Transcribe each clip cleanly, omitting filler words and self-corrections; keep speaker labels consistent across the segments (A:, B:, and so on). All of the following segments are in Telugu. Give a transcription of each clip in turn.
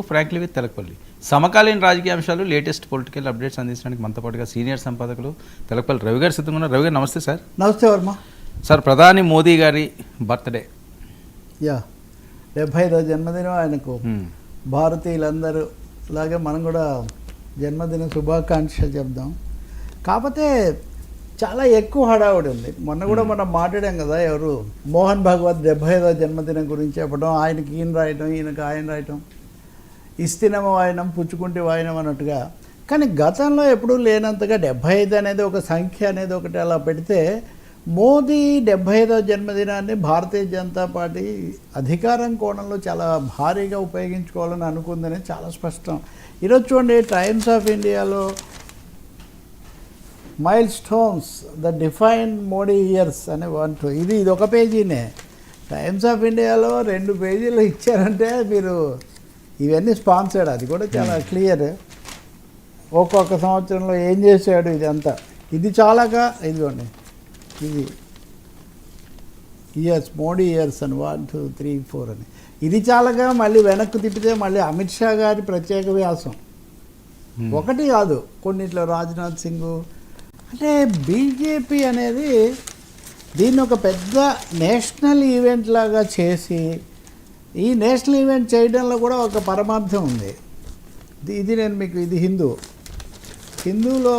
A: ఫ్రాంక్లీ విత్ తెలకపల్లి సమకాలీన రాజకీయ అంశాలు లేటెస్ట్ పొలిటికల్ అప్డేట్స్ అందించడానికి మనతో పాటుగా సీనియర్ సంపాదకులు తెలకపల్లి రవి గారు సిద్ధంగా ఉన్నారు. రవి గారు నమస్తే సార్.
B: నమస్తే వర్మ
A: సార్, ప్రధాని మోదీ గారి బర్త్డే
B: 75వ జన్మదినం ఆయనకు. భారతీయులందరూ లాగే మనం కూడా జన్మదిన శుభాకాంక్షలు చెప్దాం. కాకపోతే చాలా ఎక్కువ హడావుడి ఉంది. మొన్న కూడా మనం మాట్లాడాం కదా, ఎవరు మోహన్ భాగవత్ 75వ జన్మదినం గురించి చెప్పడం, ఆయనకి ఈయన రాయటం, ఈయనకి ఆయన రాయటం, ఇస్తినమ వాయనం పుచ్చుకుంటే వాయనం అన్నట్టుగా. కానీ గతంలో ఎప్పుడూ లేనంతగా 75 అనేది ఒక సంఖ్య అనేది ఒకటి అలా పెడితే, మోదీ 75వ జన్మదినాన్ని భారతీయ జనతా పార్టీ అధికారం కోణంలో చాలా భారీగా ఉపయోగించుకోవాలని అనుకుందని చాలా స్పష్టం. ఈరోజు చూడండి, టైమ్స్ ఆఫ్ ఇండియాలో mile stones the define Modi years అని ఇది ఒక పేజీనే. టైమ్స్ ఆఫ్ ఇండియాలో 2 పేజీలు ఇచ్చారంటే మీరు ఇవన్నీ స్పాన్సర్డ్, అది కూడా చాలా క్లియర్. ఒక్కొక్క సంవత్సరంలో ఏం చేశాడు ఇదంతా. ఇది చాలాగా ఇదిగోండి, ఇది ఇయర్స్ మోడీ ఇయర్స్ అని 1 2 3 4 అని ఇది చాలాగా. మళ్ళీ వెనక్కు తిప్పితే మళ్ళీ అమిత్ షా గారి ప్రత్యేక వ్యాసం ఒకటి కాదు, కొన్నిట్లో రాజ్నాథ్ సింగ్. అంటే బీజేపీ అనేది దీన్ని ఒక పెద్ద నేషనల్ ఈవెంట్ లాగా చేసి, ఈ నేషనల్ ఈవెంట్ చేయడంలో కూడా ఒక పరమార్థం ఉంది. ఇది నేను మీకు, ఇది హిందూలో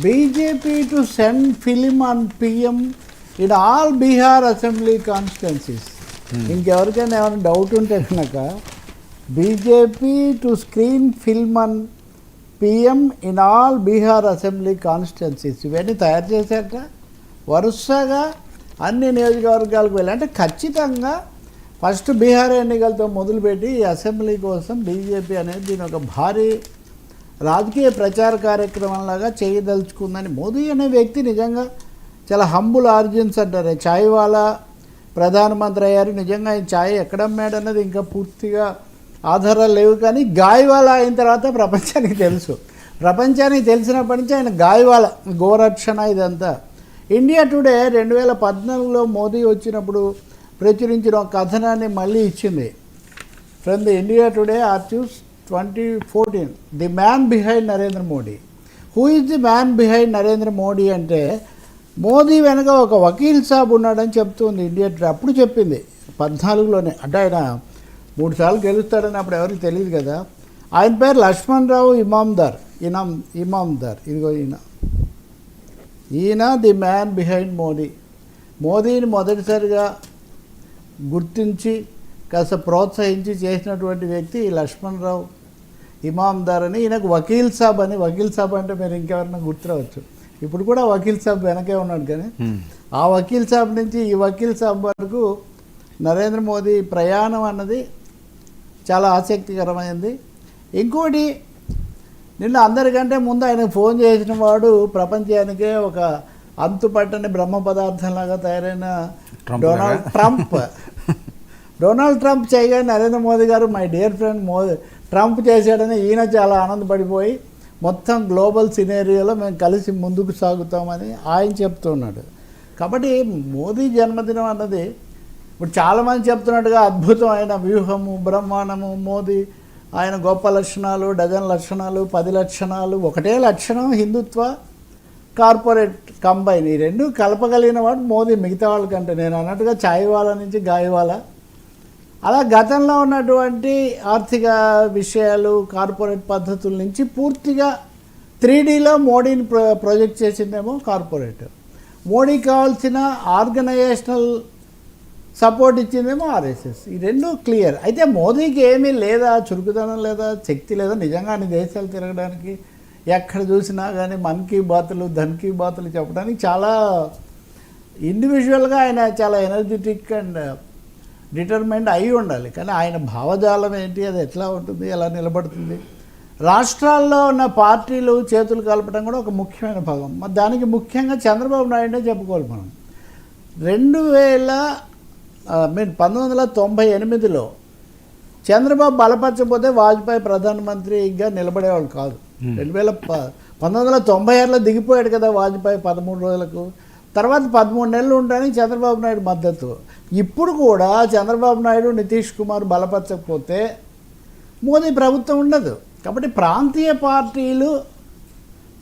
B: BJP to send film on PM in all Bihar assembly constituencies. ఇంకెవరికైనా ఏమైనా డౌట్ ఉంటే కనుక, BJP to screen film on PM in all Bihar assembly constituencies ఇవన్నీ తయారు చేశారట. వరుసగా అన్ని నియోజకవర్గాలకు వెళ్ళి, అంటే ఖచ్చితంగా ఫస్ట్ బీహార్ ఎన్నికలతో మొదలుపెట్టి ఈ అసెంబ్లీ కోసం బీజేపీ అనేది దీని ఒక భారీ రాజకీయ ప్రచార కార్యక్రమంలాగా చేయదలుచుకుందని. మోదీ అనే వ్యక్తి నిజంగా చాలా హంబుల్ ఆరిజిన్స్ అంటారు. చాయ్ వాలా ప్రధానమంత్రి అయ్యారు. నిజంగా ఆయన చాయ్ ఎక్కడ అమ్మాడు అన్నది ఇంకా పూర్తిగా ఆధారాలు లేవు. కానీ గాయవాలా అయిన తర్వాత ప్రపంచానికి తెలుసు. ప్రపంచానికి తెలిసినప్పటి నుంచి ఆయన గాయవాలా, గోరక్షణ ఇదంతా. ఇండియా టుడే 2014లో మోదీ వచ్చినప్పుడు ప్రచురించిన ఒక కథనాన్ని మళ్ళీ ఇచ్చింది. From the India Today archives 2014, the man behind Narendra Modi. Who is the man behind Narendra Modi అంటే, మోదీ వెనక ఒక వకీల్ సాబ్ ఉన్నాడని చెప్తుంది ఇండియా టుడే. అప్పుడు చెప్పింది 14లోనే. అంటే ఆయన 3 సార్లు గెలుస్తాడని అప్పుడు ఎవరికి తెలియదు కదా. ఆయన పేరు లక్ష్మణ్ రావు ఇమామ్దార్. ఇదిగో ఈయన ది మ్యాన్ బిహైండ్ మోదీ. మోదీని మొదటిసారిగా గుర్తించి కాస్త ప్రోత్సహించి చేసినటువంటి వ్యక్తి లక్ష్మణ్ రావు ఇమామ్దార్ అని. ఈయనకు వకీల్ సాబ్ అని. వకీల్ సాబ్ అంటే మీరు ఇంకెవరన్నా గుర్తురావచ్చు. ఇప్పుడు కూడా వకీల్ సాబ్ వెనకే ఉన్నాడు. కానీ ఆ వకీల్ సాబ్ నుంచి ఈ వకీల్ సాబ్ వరకు నరేంద్ర మోదీ ప్రయాణం అన్నది చాలా ఆసక్తికరమైంది. ఇంకోటి, నిన్న అందరికంటే ముందు ఆయన ఫోన్ చేసిన వాడు ప్రపంచానికే ఒక అంతుపట్టని బ్రహ్మ పదార్థంలాగా తయారైన డొనాల్డ్ ట్రంప్ చేయగానే నరేంద్ర మోదీ గారు మై డియర్ ఫ్రెండ్ ట్రంప్ చేశాడని ఈయన చాలా ఆనందపడిపోయి, మొత్తం గ్లోబల్ సినేరియోలో మేము కలిసి ముందుకు సాగుతామని ఆయన చెప్తున్నాడు. కాబట్టి మోదీ జన్మదినం అన్నది ఇప్పుడు చాలామంది చెప్తున్నట్టుగా అద్భుతమైన వ్యూహము, బ్రహ్మాండము. మోదీ ఆయన గొప్ప లక్షణాలు, డజన్ లక్షణాలు, 10 లక్షణాలు. ఒకటే లక్షణం, హిందుత్వ కార్పొరేట్ కంబైన్. ఈ 2 కలపగలిగిన వాడు మోదీ మిగతా వాళ్ళకంటే. నేను అన్నట్టుగా చాయ్ వాలా నుంచి గాయవాలా. అలా గతంలో ఉన్నటువంటి ఆర్థిక విషయాలు, కార్పొరేట్ పద్ధతుల నుంచి పూర్తిగా 3Dలో మోడీని ప్రొజెక్ట్ చేసిందేమో కార్పొరేట్. మోడీకి కావాల్సిన ఆర్గనైజేషనల్ సపోర్ట్ ఇచ్చిందేమో ఆర్ఎస్ఎస్. ఈ 2 క్లియర్. అయితే మోదీకి ఏమీ లేదా, చురుకుదనం లేదా, శక్తి లేదా నిజంగా అన్ని దేశాలు తిరగడానికి. ఎక్కడ చూసినా కానీ మన్ కీ బాతులు, ధన్ కీ బాతులు చెప్పడానికి చాలా ఇండివిజువల్గా ఆయన చాలా ఎనర్జెటిక్ అండ్ డిటర్మైండ్ అయి ఉండాలి. కానీ ఆయన భావజాలం ఏంటి, అది ఎట్లా ఉంటుంది, ఎలా నిలబడుతుంది. రాష్ట్రాల్లో ఉన్న పార్టీలు చేతులు కలపడం కూడా ఒక ముఖ్యమైన భాగం. మరి దానికి ముఖ్యంగా చంద్రబాబు నాయుడే చెప్పుకోవాలి మనం. 1998లో చంద్రబాబు బలపరచకపోతే వాజ్పేయి ప్రధానమంత్రిగా నిలబడేవాళ్ళు కాదు. 1996లో దిగిపోయాడు కదా వాజ్పేయి 13 రోజులకు. తర్వాత 13 నెలలు ఉండడానికి చంద్రబాబు నాయుడు మద్దతు. ఇప్పుడు కూడా చంద్రబాబు నాయుడు, నితీష్ కుమార్ బలపరచకపోతే మోదీ ప్రభుత్వం ఉండదు. కాబట్టి ప్రాంతీయ పార్టీలు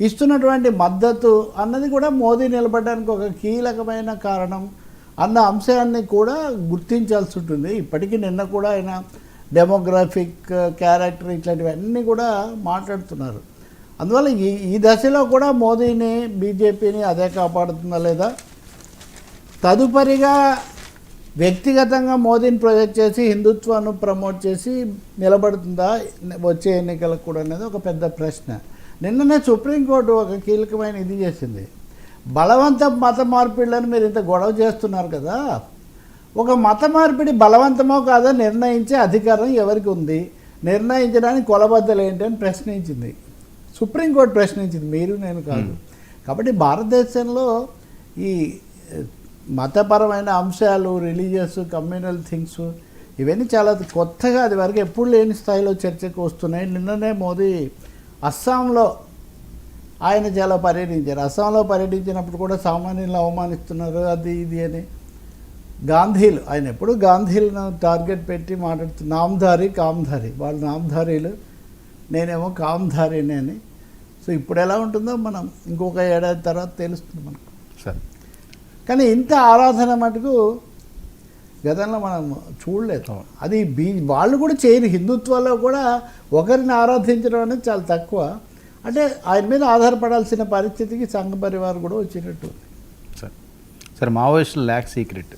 B: ఇస్తున్నటువంటి మద్దతు అన్నది కూడా మోదీ నిలబడడానికి ఒక కీలకమైన కారణం అన్న అంశాన్ని కూడా గుర్తించాల్సి ఉంటుంది. ఇప్పటికీ నిన్న కూడా ఆయన డెమోగ్రాఫిక్ క్యారెక్టర్ ఇట్లాంటివన్నీ కూడా మాట్లాడుతున్నారు. అందువల్ల ఈ దశలో కూడా మోదీని బీజేపీని అదే కాపాడుతుందా లేదా, తదుపరిగా వ్యక్తిగతంగా మోదీని ప్రొజెక్ట్ చేసి హిందుత్వాన్ని ప్రమోట్ చేసి నిలబడుతుందా వచ్చే ఎన్నికలకు కూడా అనేది ఒక పెద్ద ప్రశ్న. నిన్ననే సుప్రీంకోర్టు ఒక కీలకమైన ఇది చేసింది. బలవంత మత మార్పిడులను మీరు ఇంత గొడవ చేస్తున్నారు కదా, ఒక మత మార్పిడి బలవంతమో కాదో నిర్ణయించే అధికారం ఎవరికి ఉంది, నిర్ణయించడానికి కొలబద్దలు ఏంటి అని ప్రశ్నించింది. సుప్రీంకోర్టు ప్రశ్నించింది, మీరు నేను కాదు. కాబట్టి భారతదేశంలో ఈ మతపరమైన అంశాలు, రిలీజియస్ కమ్యూనల్ థింగ్స్ ఇవన్నీ చాలా కొత్తగా, అది వరకు ఎప్పుడు లేని స్థాయిలో చర్చకు వస్తున్నాయి. నిన్ననే మోదీ అస్సాంలో ఆయన చాలా పర్యటించారు. అస్సాంలో పర్యటించినప్పుడు కూడా సామాన్యులను అవమానిస్తున్నారు అది ఇది అని. గాంధీలు, ఆయన ఎప్పుడు గాంధీలను టార్గెట్ పెట్టి మాట్లాడుతున్నారు. నామధారి కామధారి, వాళ్ళు నామధారీలు, నేనేమో కామధారిని అని. సో ఇప్పుడు ఎలా ఉంటుందో మనం ఇంకొక ఏడాది తర్వాత తెలుస్తుంది మనకు.
A: సరే,
B: కానీ ఇంత ఆరాధన మటుకు గతంలో మనం చూడలేదు. అది వాళ్ళు కూడా చేయరు. హిందుత్వాలో కూడా ఒకరిని ఆరాధించడం అనేది చాలా తక్కువ. అంటే ఆయన మీద ఆధారపడాల్సిన పరిస్థితికి సంఘ పరివారం కూడా వచ్చినట్టు.
A: సరే, మావోయిస్టులు ల్యాక్ సీక్రెట్